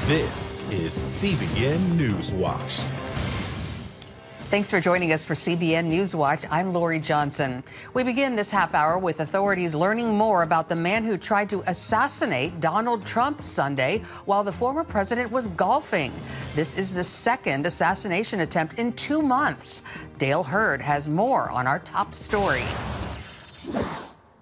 This is CBN News Watch. Thanks for joining us for CBN News Watch. I'm Lori Johnson. We begin this half hour with authorities learning more about the man who tried to assassinate Donald Trump Sunday while the former president was golfing. This is the second assassination attempt in 2 months. Dale Hurd has more on our top story.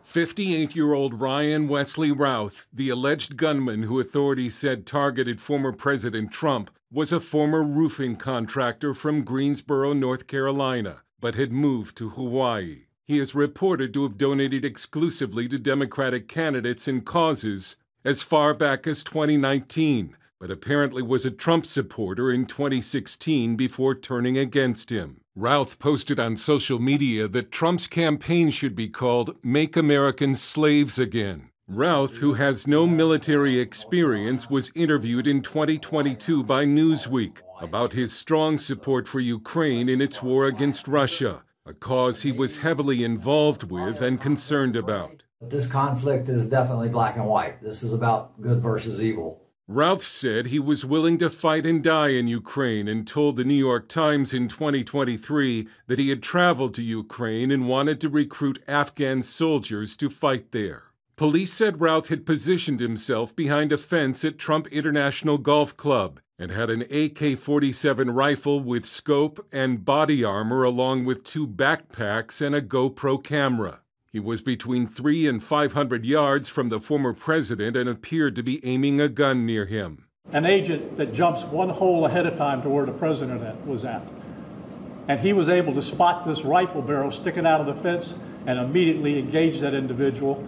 58-year-old Ryan Wesley Routh, the alleged gunman who authorities said targeted former President Trump, was a former roofing contractor from Greensboro, North Carolina, but had moved to Hawaii. He is reported to have donated exclusively to Democratic candidates and causes as far back as 2019, but apparently was a Trump supporter in 2016 before turning against him. Routh posted on social media that Trump's campaign should be called Make Americans Slaves Again. Routh, who has no military experience, was interviewed in 2022 by Newsweek about his strong support for Ukraine in its war against Russia, a cause he was heavily involved with and concerned about. This conflict is definitely black and white. This is about good versus evil. Routh said he was willing to fight and die in Ukraine and told the New York Times in 2023 that he had traveled to Ukraine and wanted to recruit Afghan soldiers to fight there. Police said Routh had positioned himself behind a fence at Trump International Golf Club and had an AK-47 rifle with scope and body armor along with 2 backpacks and a GoPro camera. He was between 300 and 500 yards from the former president and appeared to be aiming a gun near him. An agent that jumps 1 hole ahead of time to where the president was at. And he was able to spot this rifle barrel sticking out of the fence and immediately engage that individual,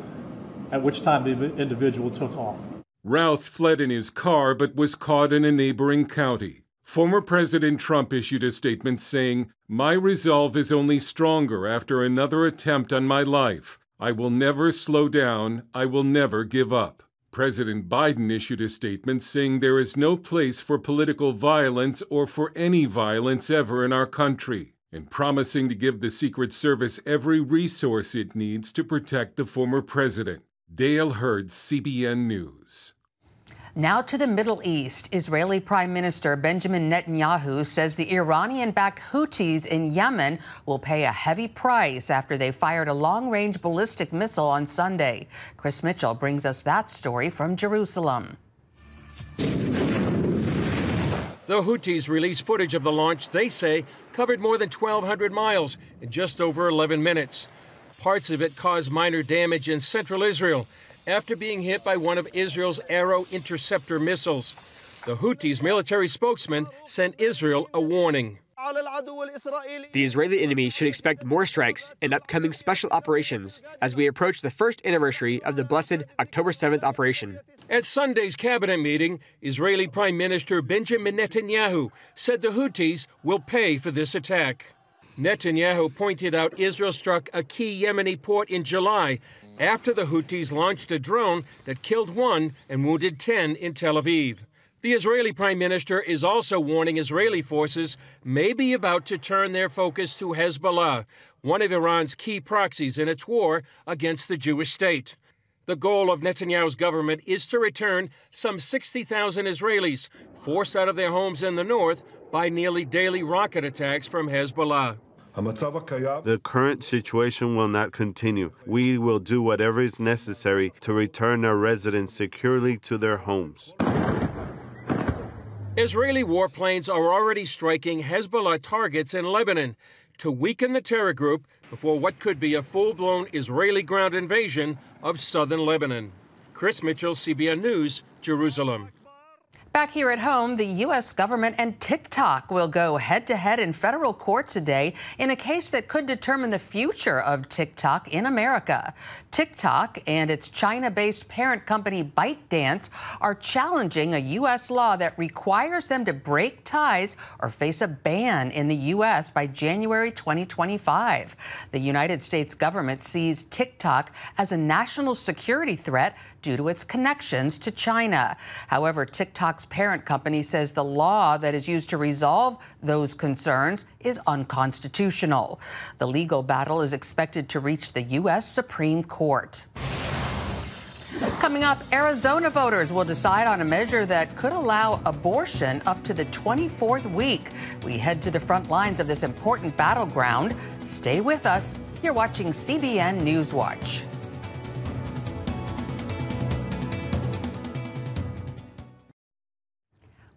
at which time the individual took off. Routh fled in his car but was caught in a neighboring county. Former President Trump issued a statement saying, "My resolve is only stronger after another attempt on my life. I will never slow down. I will never give up." President Biden issued a statement saying there is no place for political violence or for any violence ever in our country, and promising to give the Secret Service every resource it needs to protect the former president. Dale Hurd, CBN News. Now to the Middle East. Israeli Prime Minister Benjamin Netanyahu says the Iranian-backed Houthis in Yemen will pay a heavy price after they fired a long-range ballistic missile on Sunday. Chris Mitchell brings us that story from Jerusalem. The Houthis released footage of the launch they say covered more than 1,200 miles in just over 11 minutes. Parts of it caused minor damage in central Israel after being hit by one of Israel's Arrow interceptor missiles. The Houthis' military spokesman sent Israel a warning. The Israeli enemy should expect more strikes and upcoming special operations as we approach the first anniversary of the blessed October 7th operation. At Sunday's cabinet meeting, Israeli Prime Minister Benjamin Netanyahu said the Houthis will pay for this attack. Netanyahu pointed out Israel struck a key Yemeni port in July after the Houthis launched a drone that killed 1 and wounded 10 in Tel Aviv. The Israeli Prime Minister is also warning Israeli forces may be about to turn their focus to Hezbollah, one of Iran's key proxies in its war against the Jewish state. The goal of Netanyahu's government is to return some 60,000 Israelis forced out of their homes in the north by nearly daily rocket attacks from Hezbollah. The current situation will not continue. We will do whatever is necessary to return our residents securely to their homes. Israeli warplanes are already striking Hezbollah targets in Lebanon to weaken the terror group before what could be a full-blown Israeli ground invasion of southern Lebanon. Chris Mitchell, CBN News, Jerusalem. Back here at home, the U.S. government and TikTok will go head-to-head in federal court today in a case that could determine the future of TikTok in America. TikTok and its China-based parent company ByteDance are challenging a U.S. law that requires them to break ties or face a ban in the U.S. by January 2025. The United States government sees TikTok as a national security threat due to its connections to China. However, TikTok's parent company says the law that is used to resolve those concerns is unconstitutional. The legal battle is expected to reach the U.S. Supreme Court. Coming up, Arizona voters will decide on a measure that could allow abortion up to the 24th week. We head to the front lines of this important battleground. Stay with us. You're watching CBN News Watch.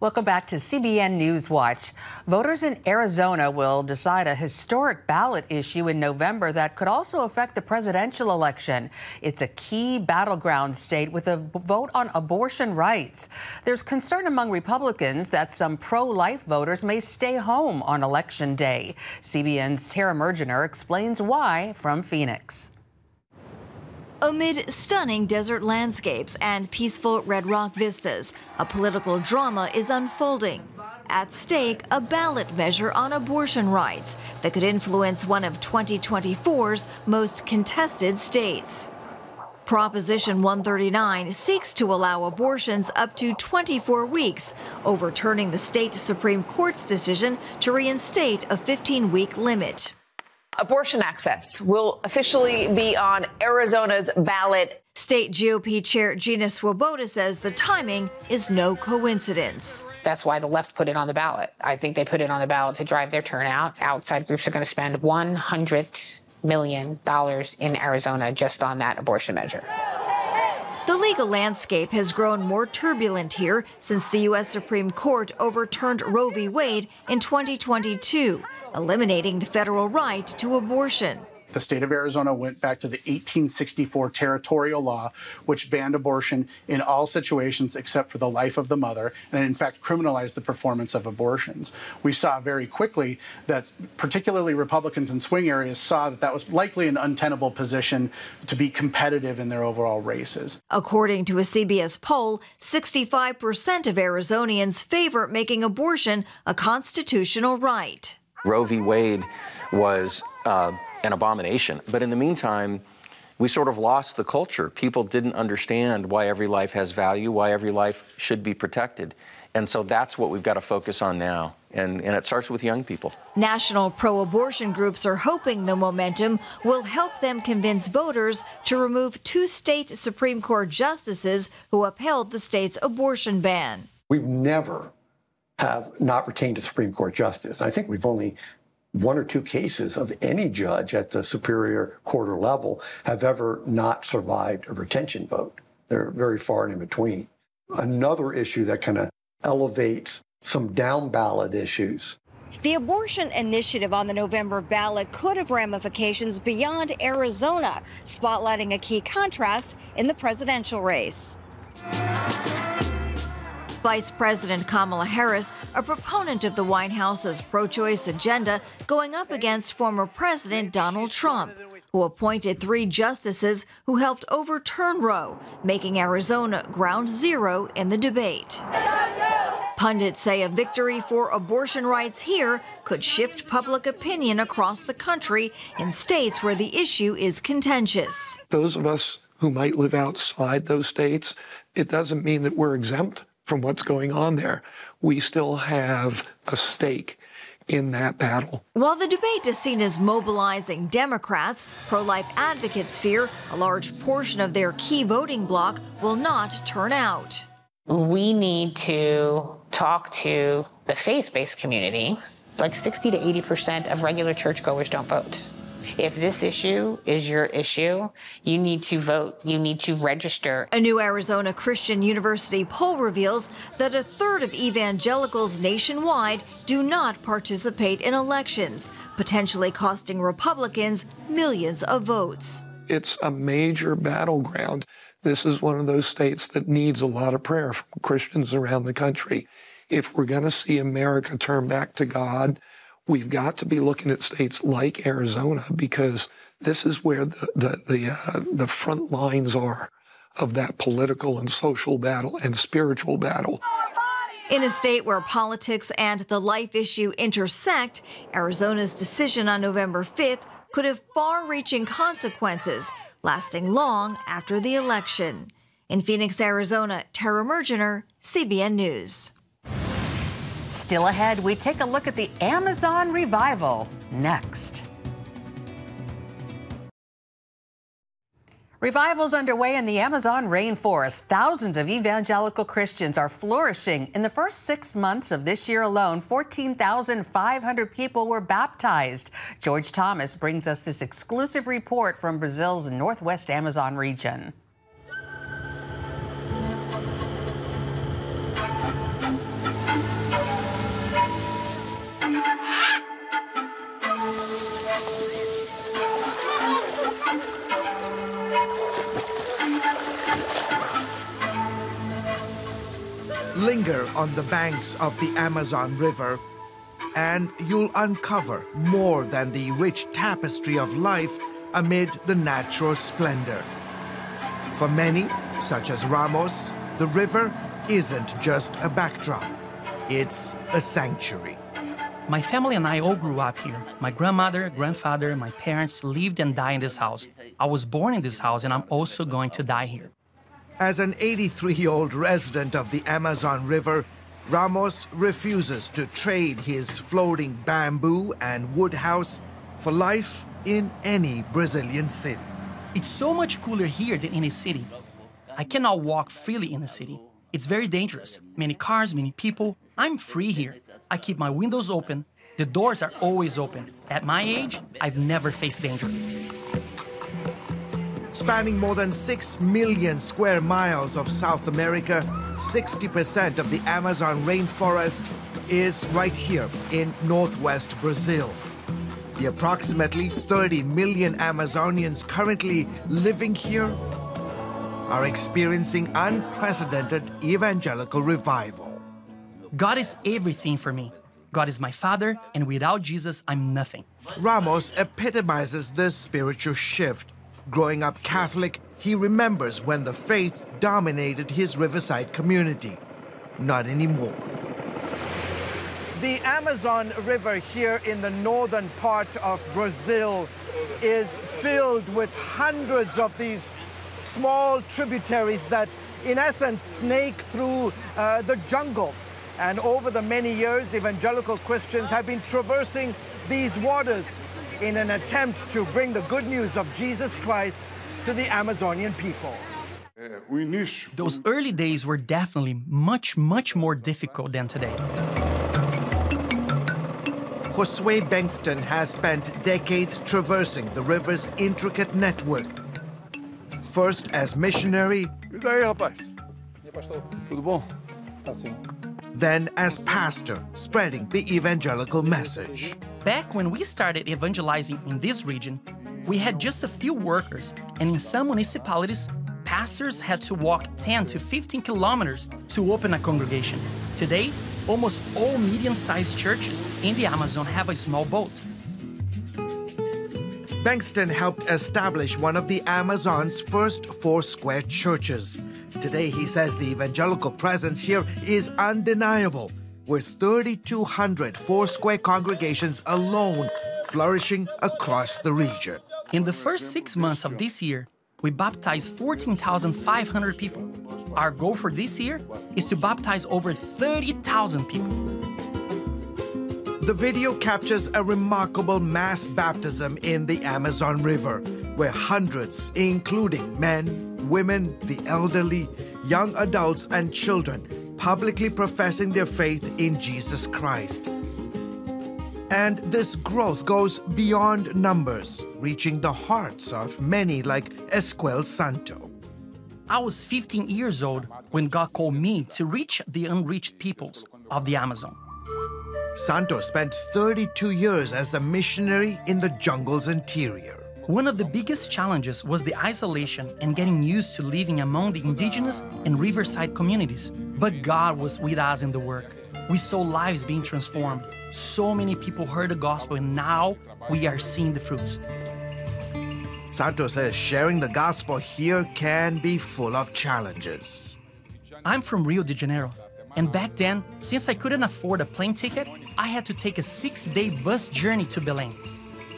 Welcome back to CBN News Watch. Voters in Arizona will decide a historic ballot issue in November that could also affect the presidential election. It's a key battleground state with a vote on abortion rights. There's concern among Republicans that some pro-life voters may stay home on Election Day. CBN's Tara Mergener explains why from Phoenix. Amid stunning desert landscapes and peaceful Red Rock vistas, a political drama is unfolding. At stake, a ballot measure on abortion rights that could influence one of 2024's most contested states. Proposition 139 seeks to allow abortions up to 24 weeks, overturning the state Supreme Court's decision to reinstate a 15-week limit. Abortion access will officially be on Arizona's ballot. State GOP Chair Gina Swoboda says the timing is no coincidence. That's why the left put it on the ballot. I think they put it on the ballot to drive their turnout. Outside groups are going to spend $100 million in Arizona just on that abortion measure. The legal landscape has grown more turbulent here since the U.S. Supreme Court overturned Roe v. Wade in 2022, eliminating the federal right to abortion. The state of Arizona went back to the 1864 territorial law, which banned abortion in all situations except for the life of the mother, and in fact criminalized the performance of abortions. We saw very quickly that particularly Republicans in swing areas saw that that was likely an untenable position to be competitive in their overall races. According to a CBS poll, 65% of Arizonians favor making abortion a constitutional right. Roe v. Wade was an abomination. But in the meantime, we sort of lost the culture. People didn't understand why every life has value, why every life should be protected. And so that's what we've got to focus on now. And it starts with young people. National pro-abortion groups are hoping the momentum will help them convince voters to remove 2 state Supreme Court justices who upheld the state's abortion ban. We've never have not retained a Supreme Court justice. I think we've only 1 or 2 cases of any judge at the superior court or level have ever not survived a retention vote. They're very far and in between. Another issue that kind of elevates some down ballot issues. The abortion initiative on the November ballot could have ramifications beyond Arizona, spotlighting a key contrast in the presidential race. Vice President Kamala Harris, a proponent of the White House's pro-choice agenda, going up against former President Donald Trump, who appointed 3 justices who helped overturn Roe, making Arizona ground zero in the debate. Pundits say a victory for abortion rights here could shift public opinion across the country in states where the issue is contentious. Those of us who might live outside those states, it doesn't mean that we're exempt from what's going on there. We still have a stake in that battle. While the debate is seen as mobilizing Democrats, pro-life advocates fear a large portion of their key voting bloc will not turn out. We need to talk to the faith-based community. Like 60 to 80% of regular churchgoers don't vote. If this issue is your issue, you need to vote. You need to register. A new Arizona Christian University poll reveals that 1/3 of evangelicals nationwide do not participate in elections, potentially costing Republicans millions of votes. It's a major battleground. This is one of those states that needs a lot of prayer from Christians around the country. If we're going to see America turn back to God, we've got to be looking at states like Arizona, because this is where the front lines are of that political and social battle and spiritual battle. In a state where politics and the life issue intersect, Arizona's decision on November 5th could have far-reaching consequences, lasting long after the election. In Phoenix, Arizona, Tara Mergener, CBN News. Still ahead, we take a look at the Amazon revival next. Revivals underway in the Amazon rainforest. Thousands of evangelical Christians are flourishing. In the first 6 months of this year alone, 14,500 people were baptized. George Thomas brings us this exclusive report from Brazil's northwest Amazon region. Linger on the banks of the Amazon River, and you'll uncover more than the rich tapestry of life amid the natural splendor. For many, such as Ramos, the river isn't just a backdrop, it's a sanctuary. My family and I all grew up here. My grandmother, grandfather, my parents lived and died in this house. I was born in this house, and I'm also going to die here. As an 83-year-old resident of the Amazon River, Ramos refuses to trade his floating bamboo and wood house for life in any Brazilian city. It's so much cooler here than in a city. I cannot walk freely in the city. It's very dangerous. Many cars, many people. I'm free here. I keep my windows open. The doors are always open. At my age, I've never faced danger. Spanning more than 6 million square miles of South America, 60% of the Amazon rainforest is right here in northwest Brazil. The approximately 30 million Amazonians currently living here are experiencing unprecedented evangelical revival. God is everything for me. God is my father, and without Jesus, I'm nothing. Ramos epitomizes this spiritual shift. Growing up Catholic, he remembers when the faith dominated his riverside community. Not anymore. The Amazon River here in the northern part of Brazil is filled with hundreds of these small tributaries that, in essence, snake through the jungle. And over the many years, evangelical Christians have been traversing these waters in an attempt to bring the good news of Jesus Christ to the Amazonian people. Those early days were definitely much more difficult than today. Josue Bengston has spent decades traversing the river's intricate network. First as missionary, then as pastor, spreading the evangelical message. Back when we started evangelizing in this region, we had just a few workers, and in some municipalities, pastors had to walk 10 to 15 kilometers to open a congregation. Today, almost all medium-sized churches in the Amazon have a small boat. Bengston helped establish one of the Amazon's first four-square churches. Today, he says the evangelical presence here is undeniable, with 3,200 four-square congregations alone flourishing across the region. In the first 6 months of this year, we baptized 14,500 people. Our goal for this year is to baptize over 30,000 people. The video captures a remarkable mass baptism in the Amazon River, where hundreds, including men, women, the elderly, young adults, and children, publicly professing their faith in Jesus Christ. And this growth goes beyond numbers, reaching the hearts of many like Esquel Santo. I was 15 years old when God called me to reach the unreached peoples of the Amazon. Santo spent 32 years as a missionary in the jungle's interior. One of the biggest challenges was the isolation and getting used to living among the indigenous and riverside communities. But God was with us in the work. We saw lives being transformed. So many people heard the gospel, and now we are seeing the fruits. Santo says sharing the gospel here can be full of challenges. I'm from Rio de Janeiro, and back then, since I couldn't afford a plane ticket, I had to take a 6-day bus journey to Belém.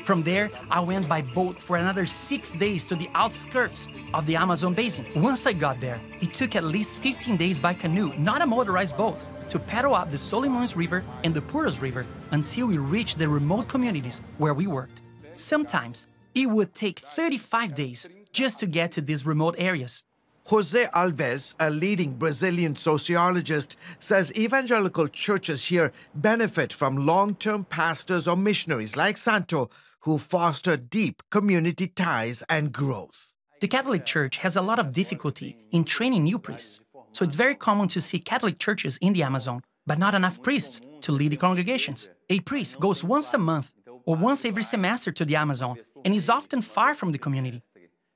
From there, I went by boat for another 6 days to the outskirts of the Amazon basin. Once I got there, it took at least 15 days by canoe, not a motorized boat, to paddle up the Solimões River and the Puros River until we reached the remote communities where we worked. Sometimes, it would take 35 days just to get to these remote areas. Jose Alves, a leading Brazilian sociologist, says evangelical churches here benefit from long-term pastors or missionaries like Santo who foster deep community ties and growth. The Catholic Church has a lot of difficulty in training new priests, so it's very common to see Catholic churches in the Amazon, but not enough priests to lead the congregations. A priest goes once a month or once every semester to the Amazon and is often far from the community.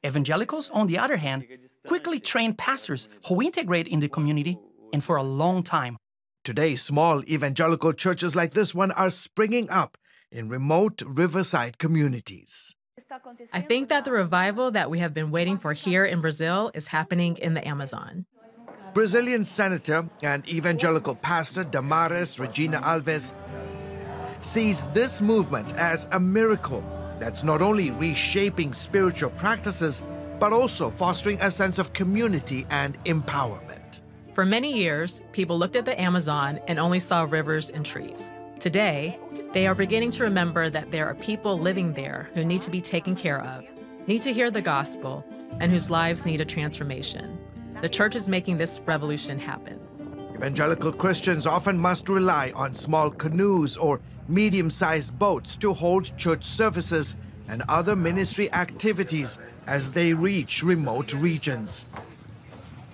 Evangelicals, on the other hand, quickly train pastors who integrate in the community and for a long time. Today, small evangelical churches like this one are springing up in remote riverside communities. I think that the revival that we have been waiting for here in Brazil is happening in the Amazon. Brazilian senator and evangelical pastor Damares Regina Alves sees this movement as a miracle that's not only reshaping spiritual practices, but also fostering a sense of community and empowerment. For many years, people looked at the Amazon and only saw rivers and trees. Today, they are beginning to remember that there are people living there who need to be taken care of, need to hear the gospel, and whose lives need a transformation. The church is making this revolution happen. Evangelical Christians often must rely on small canoes or medium-sized boats to hold church services and other ministry activities as they reach remote regions.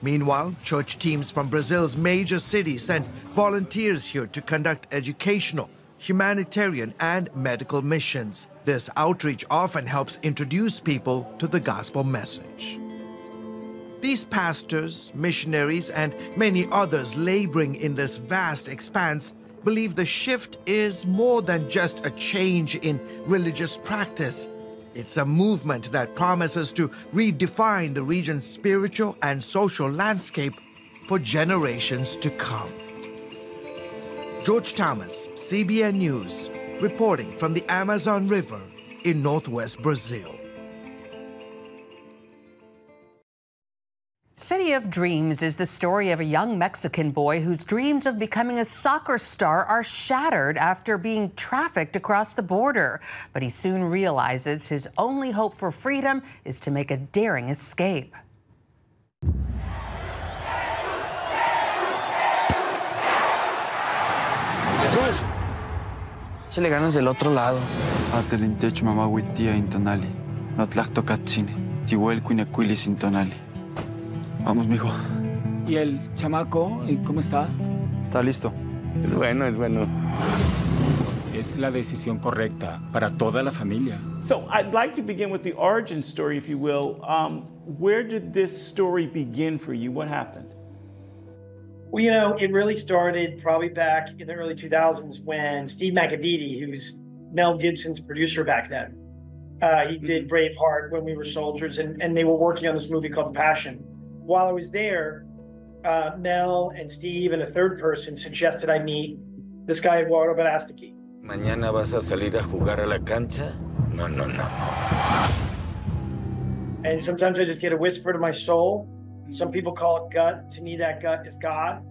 Meanwhile, church teams from Brazil's major cities send volunteers here to conduct educational, humanitarian, and medical missions. This outreach often helps introduce people to the gospel message. These pastors, missionaries, and many others laboring in this vast expanse believe the shift is more than just a change in religious practice. It's a movement that promises to redefine the region's spiritual and social landscape for generations to come. George Thomas, CBN News, reporting from the Amazon River in northwest Brazil. City of Dreams is the story of a young Mexican boy whose dreams of becoming a soccer star are shattered after being trafficked across the border. But he soon realizes his only hope for freedom is to make a daring escape. Jesús, échale ganas del otro lado. Atelintech mamá huitia intonali. No tlactocatzine. Tihuel cuinequilis intonali. Vamos, mijo. ¿Y el chamaco, cómo está? Está listo. Es bueno, es bueno. Es la decisión correcta para toda la familia. So I'd like to begin with the origin story, if you will. Where did this story begin for you? What happened? Well, you know, it really started probably back in the early 2000s when Steve McAdidi, who's Mel Gibson's producer back then, he did Braveheart, When We Were Soldiers, and they were working on this movie called Passion. While I was there, Mel and Steve and a third person suggested I meet this guy, Eduardo Verástegui. ¿Mañana vas a salir a jugar a la cancha? No, no, no. And sometimes I just get a whisper to my soul. Some people call it gut. To me, that gut is God.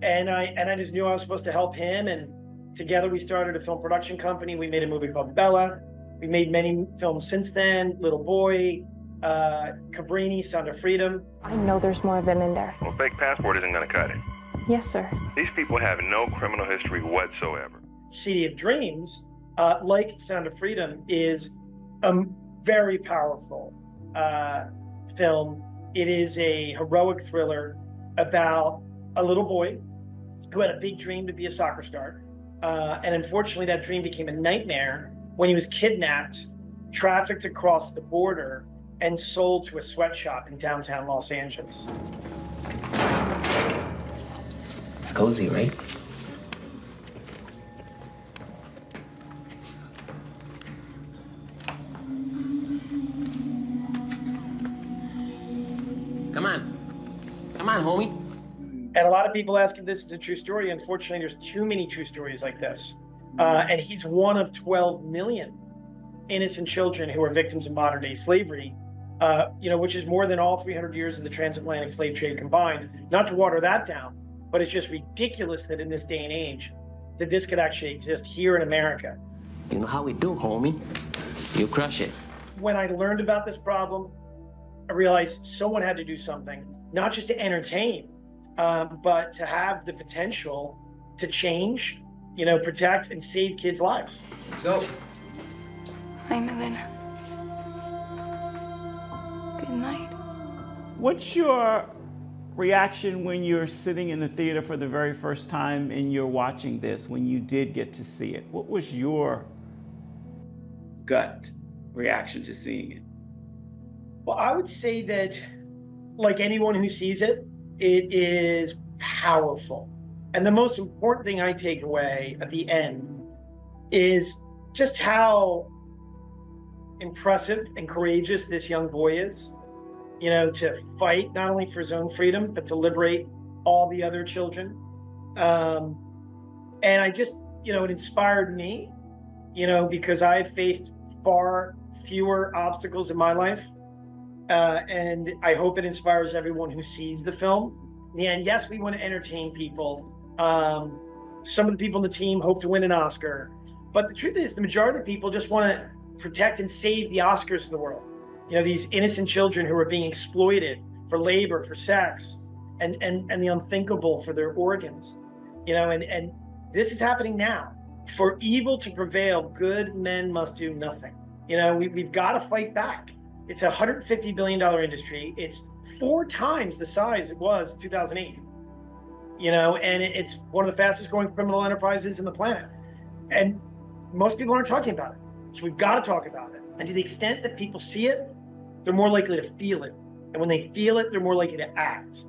And I just knew I was supposed to help him. And together we started a film production company. We made a movie called Bella. We made many films since then. Little Boy, Cabrini, Sound of Freedom. I know there's more of them in there. Well, fake passport isn't going to cut it. Yes, sir. These people have no criminal history whatsoever. City of Dreams, like Sound of Freedom, is a very powerful film. It is a heroic thriller about a little boy who had a big dream to be a soccer star. And unfortunately, that dream became a nightmare when he was kidnapped, trafficked across the border, and sold to a sweatshop in downtown Los Angeles. It's cozy, right? Come on, homie. And a lot of people ask if this is a true story. Unfortunately, there's too many true stories like this. And he's one of 12 million innocent children who are victims of modern day slavery, which is more than all 300 years of the transatlantic slave trade combined. Not to water that down, but it's just ridiculous that in this day and age, that this could actually exist here in America. You know how we do, homie. You crush it. When I learned about this problem, I realized someone had to do something, not just to entertain, but to have the potential to change, protect and save kids' lives. Go. Hi, Melina. Good night. What's your reaction when you're sitting in the theater for the very first time and you're watching this, when you did get to see it? What was your gut reaction to seeing it? Well, I would say that, like anyone who sees it, it is powerful. And the most important thing I take away at the end is just how impressive and courageous this young boy is, to fight not only for his own freedom, but to liberate all the other children. And I just, it inspired me, because I've faced far fewer obstacles in my life. And I hope it inspires everyone who sees the film. And yes, we want to entertain people. Some of the people in the team hope to win an Oscar. But the truth is, the majority of the people just want to protect and save the Oscars of the world. These innocent children who are being exploited for labor, for sex, and the unthinkable for their organs. And this is happening now. For evil to prevail, good men must do nothing. We've got to fight back. It's a $150 billion industry. It's 4 times the size it was in 2008. And it's one of the fastest growing criminal enterprises in the planet. And most people aren't talking about it. So we've got to talk about it. And to the extent that people see it, they're more likely to feel it. And when they feel it, they're more likely to act.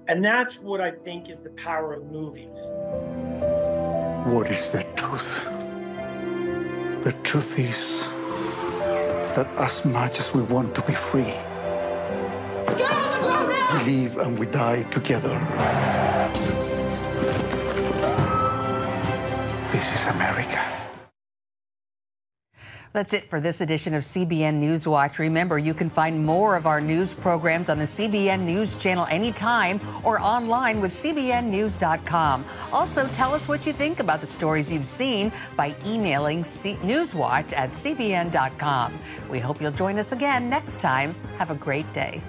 And that's what I think is the power of movies. What is the truth? The truth is that as much as we want to be free, we live and we die together. This is America. That's it for this edition of CBN News Watch. Remember, you can find more of our news programs on the CBN News Channel anytime or online with cbnnews.com. Also, tell us what you think about the stories you've seen by emailing newswatch@cbn.com. We hope you'll join us again next time. Have a great day.